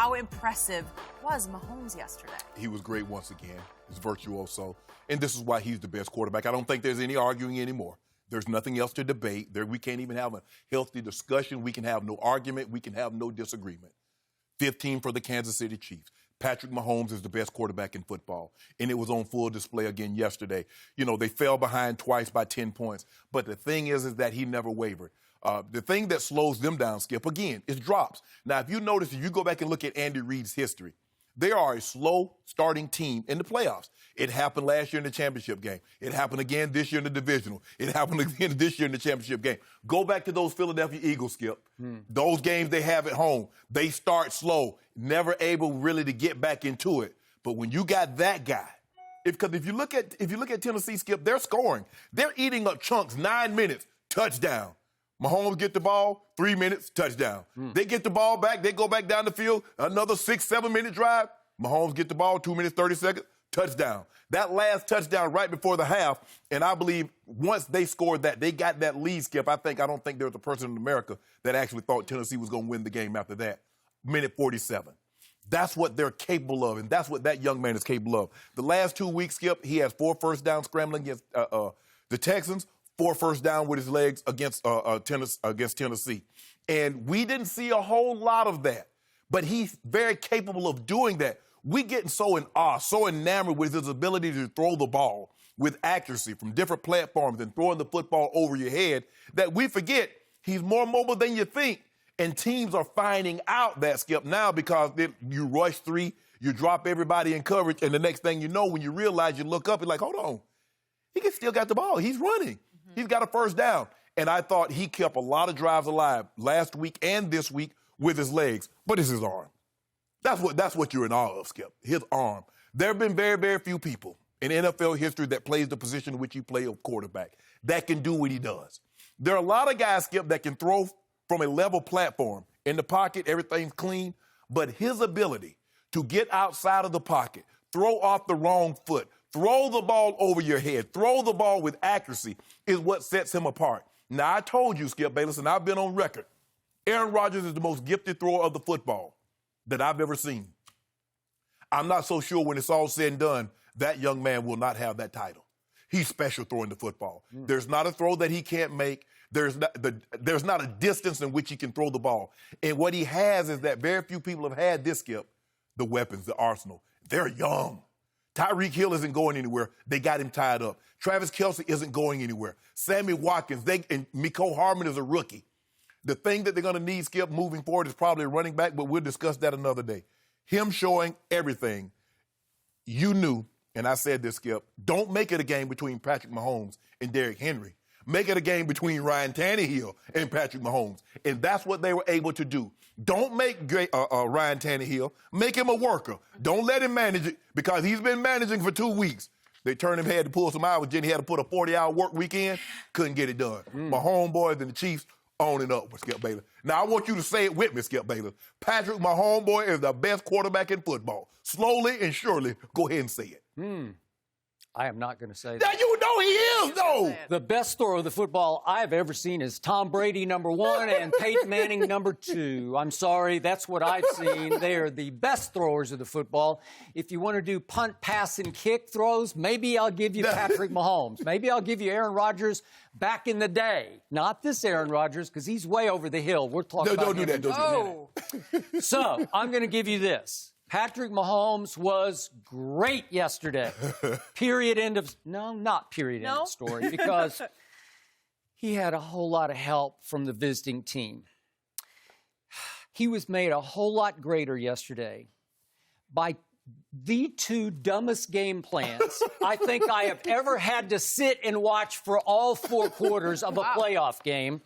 how impressive was Mahomes yesterday? He was great once again. He's virtuoso. And this is why he's the best quarterback. I don't think there's any arguing anymore. There's nothing else to debate. We can't even have a healthy discussion. We can have no argument. We can have no disagreement. 15 for the Kansas City Chiefs. Patrick Mahomes is the best quarterback in football, and it was on full display again yesterday. You know, they fell behind twice by 10 points, but the thing is that he never wavered. The thing that slows them down, Skip, again, is drops. Now, if you notice, if you go back and look at Andy Reid's history, they are a slow-starting team in the playoffs. It happened last year in the championship game. It happened again this year in the divisional. It happened again this year in the championship game. Go back to those Philadelphia Eagles, Skip. Those games they have at home, they start slow, never able really to get back into it. But when you got that guy, because if you look at Tennessee, Skip, they're scoring. They're eating up chunks, 9 minutes, touchdown. Mahomes get the ball, 3 minutes, touchdown. They get the ball back, they go back down the field, another 6-7 minute drive. Mahomes get the ball, 2 minutes, 30 seconds, touchdown. That last touchdown right before the half, and I believe once they scored that, they got that lead, Skip. I don't think there was a person in America that actually thought Tennessee was going to win the game after that. Minute 47. That's what they're capable of, and that's what that young man is capable of. The last 2 weeks, Skip, he has 4 first downs scrambling against the Texans, 4 first down with his legs against Tennessee. And we didn't see a whole lot of that, but he's very capable of doing that. We getting so in awe, so enamored with his ability to throw the ball with accuracy from different platforms and throwing the football over your head that we forget he's more mobile than you think. And teams are finding out that, Skip, now because you rush 3, you drop everybody in coverage, and the next thing you know, when you realize, you look up, you're like, hold on, he still got the ball. He's running. He's got a first down. And I thought he kept a lot of drives alive last week and this week with his legs, but it's his arm. That's what you're in awe of, Skip, his arm. There have been very, very few people in NFL history that plays the position in which he plays of quarterback that can do what he does. There are a lot of guys, Skip, that can throw from a level platform. In the pocket, everything's clean, but his ability to get outside of the pocket, throw off the wrong foot, throw the ball over your head, throw the ball with accuracy is what sets him apart. Now, I told you, Skip Bayless, and I've been on record, Aaron Rodgers is the most gifted thrower of the football that I've ever seen. I'm not so sure when it's all said and done, that young man will not have that title. He's special throwing the football. There's not a throw that he can't make. There's not a distance in which he can throw the ball. And what he has is that very few people have had this, Skip, the weapons, the arsenal. They're young. Tyreek Hill isn't going anywhere. They got him tied up. Travis Kelce isn't going anywhere. Sammy Watkins, and Mecole Hardman is a rookie. The thing that they're going to need, Skip, moving forward is probably a running back, but we'll discuss that another day. Him showing everything. You knew, and I said this, Skip, don't make it a game between Patrick Mahomes and Derrick Henry. Make it a game between Ryan Tannehill and Patrick Mahomes. And that's what they were able to do. Don't make Ryan Tannehill. Make him a worker. Don't let him manage it because he's been managing for 2 weeks. They turned him, had to pull some hours. Then he had to put a 40-hour work week in. Couldn't get it done. My homeboys and the Chiefs on and up with Skip Bayless. Now, I want you to say it with me, Skip Bayless. Patrick, my homeboy, is the best quarterback in football. Slowly and surely, go ahead and say it. I am not going to say that. Now, you know he is, though. The best thrower of the football I've ever seen is Tom Brady, number 1, and Peyton Manning, number 2. I'm sorry, that's what I've seen. They are the best throwers of the football. If you want to do punt, pass, and kick throws, maybe I'll give you Patrick Mahomes. Maybe I'll give you Aaron Rodgers back in the day. Not this Aaron Rodgers, because he's way over the hill. We'll talk about don't do that. Oh. So, I'm going to give you this. Patrick Mahomes was great yesterday. Period, end of... No, not period, end of story, because he had a whole lot of help from the visiting team. He was made a whole lot greater yesterday by the 2 dumbest game plans I think I have ever had to sit and watch for all 4 quarters of a playoff game.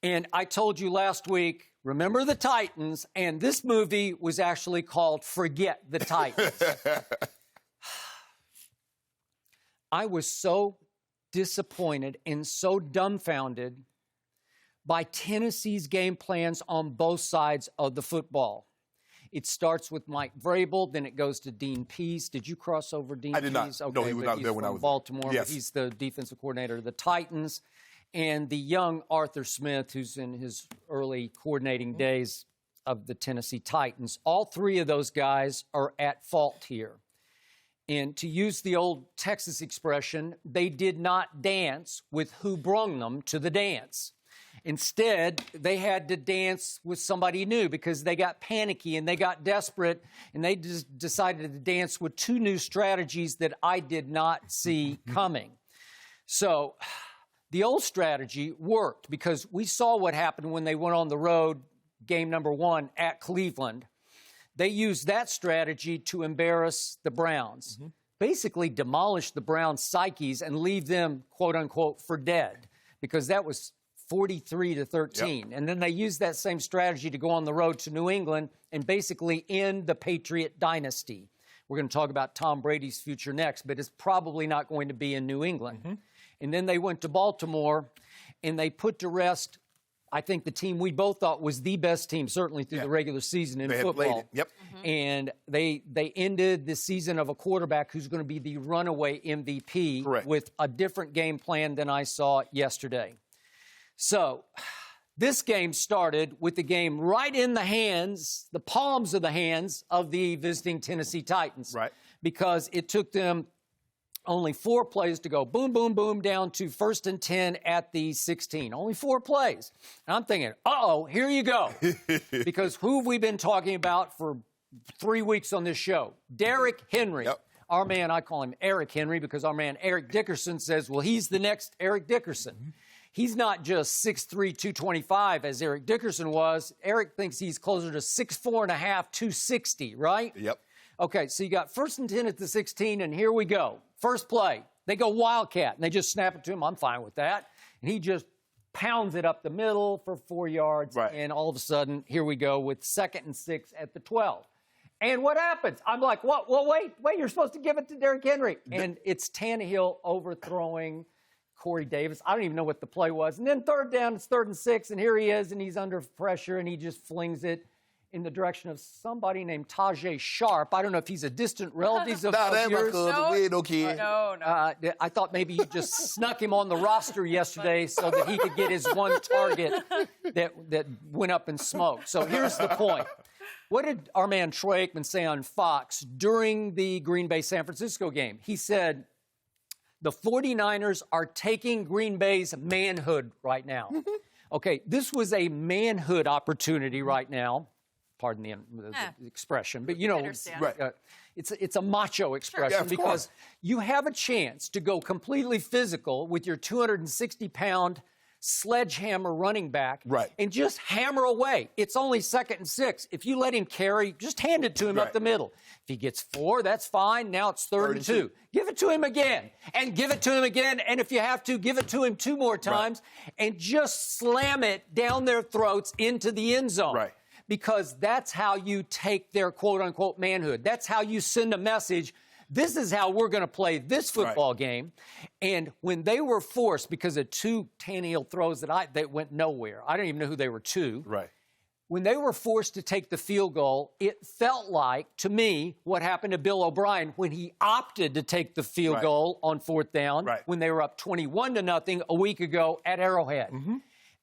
And I told you last week, remember the Titans, and this movie was actually called Forget the Titans. I was so disappointed and so dumbfounded by Tennessee's game plans on both sides of the football. It starts with Mike Vrabel, then it goes to Dean Pease. Did you cross over Dean Pease? I did not. Okay, no, he was not there when I was Baltimore. Yes. But he's the defensive coordinator of the Titans. And the young Arthur Smith, who's in his early coordinating days, of the Tennessee Titans. All three of those guys are at fault here. And to use the old Texas expression, they did not dance with who brung them to the dance. Instead, they had to dance with somebody new because they got panicky and they got desperate, and they just decided to dance with two new strategies that I did not see coming. So the old strategy worked because we saw what happened when they went on the road, game number 1 at Cleveland. They used that strategy to embarrass the Browns, basically demolish the Browns' psyches and leave them, quote unquote, for dead, because that was 43-13. Yep. And then they used that same strategy to go on the road to New England and basically end the Patriot dynasty. We're going to talk about Tom Brady's future next, but it's probably not going to be in New England. And then they went to Baltimore and they put to rest, I think, the team we both thought was the best team, certainly through the regular season in football. And they ended the season of a quarterback who's going to be the runaway MVP with a different game plan than I saw yesterday. So this game started with the game right in the hands, the palms of the hands of the visiting Tennessee Titans. Because it took them only 4 plays to go boom, boom, boom, down to 1st and 10 at the 16. Only 4 plays. And I'm thinking, uh-oh, here you go. Because who have we been talking about for 3 weeks on this show? Derrick Henry. Our man, I call him Eric Henry because our man Eric Dickerson says, well, he's the next Eric Dickerson. He's not just 6'3", 225 as Eric Dickerson was. Eric thinks he's closer to 6'4 and a half, 260, right? Okay, so you got 1st and 10 at the 16, and here we go. First play, they go Wildcat, and they just snap it to him. I'm fine with that. And he just pounds it up the middle for 4 yards, and all of a sudden, here we go with 2nd and 6 at the 12. And what happens? I'm like, what? Well, wait, you're supposed to give it to Derrick Henry. And it's Tannehill overthrowing Corey Davis. I don't even know what the play was. And then 3rd down, it's 3rd and 6, and here he is, and he's under pressure, and he just flings it in the direction of somebody named Shannon Sharpe. I don't know if he's a distant relative of yours. No, we ain't no kid. No. I thought maybe you just snuck him on the roster yesterday so that he could get his one target that went up in smoke. So here's the point. What did our man Troy Aikman say on Fox during the Green Bay-San Francisco game? He said, the 49ers are taking Green Bay's manhood right now. Okay, this was a manhood opportunity right now. Pardon the expression, but you know, it's a macho expression because you have a chance to go completely physical with your 260-pound sledgehammer running back and just hammer away. It's only 2nd and 6. If you let him carry, just hand it to him up the middle. If he gets 4, that's fine. Now it's 3rd and 2. Give it to him again and give it to him again. And if you have to, give it to him 2 more times and just slam it down their throats into the end zone. Because that's how you take their quote-unquote manhood. That's how you send a message. This is how we're going to play this football game. And when they were forced, because of 2 Tannehill throws that went nowhere. I don't even know who they were to. When they were forced to take the field goal, it felt like, to me, what happened to Bill O'Brien when he opted to take the field goal on 4th down when they were up 21-0 a week ago at Arrowhead.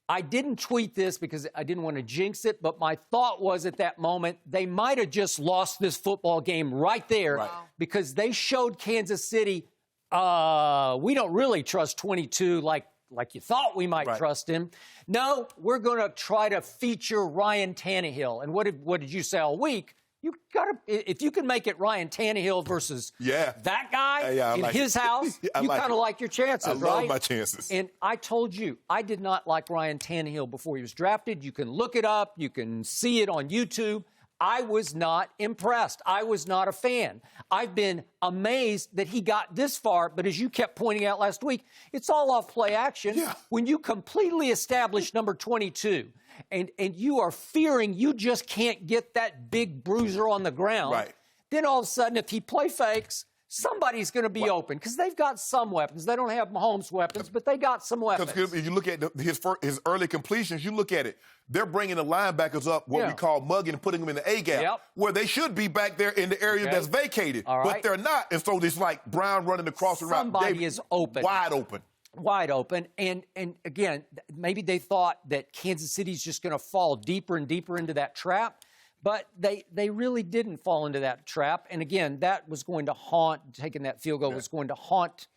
I didn't tweet this because I didn't want to jinx it, but my thought was at that moment, they might have just lost this football game right there because they showed Kansas City, we don't really trust 22 like you thought we might trust him. No, we're going to try to feature Ryan Tannehill. And what did you say all week? You gotta, if you can make it Ryan Tannehill versus that guy in his house, you kind of like your chances, right? I love my chances. And I told you, I did not like Ryan Tannehill before he was drafted. You can look it up. You can see it on YouTube. I was not impressed. I was not a fan. I've been amazed that he got this far, but as you kept pointing out last week, it's all off play action. When you completely establish number 22, and you are fearing you just can't get that big bruiser on the ground, then all of a sudden, if he play fakes, somebody's going to be open because they've got some weapons. They don't have Mahomes' weapons, but they got some weapons. Because if you look at his early completions, you look at it, they're bringing the linebackers up, what we call mugging and putting them in the A-gap, where they should be back there in the area that's vacated, but they're not. And so it's like Brown running across the route. Somebody is open. Wide open. wide open. And again, maybe they thought that Kansas City's just going to fall deeper and deeper into that trap. But they really didn't fall into that trap. And again, that was going to taking that field goal was going to haunt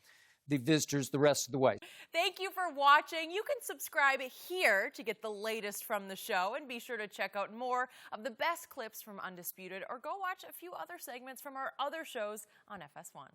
the visitors the rest of the way. Thank you for watching. You can subscribe here to get the latest from the show, and be sure to check out more of the best clips from Undisputed, or go watch a few other segments from our other shows on FS1.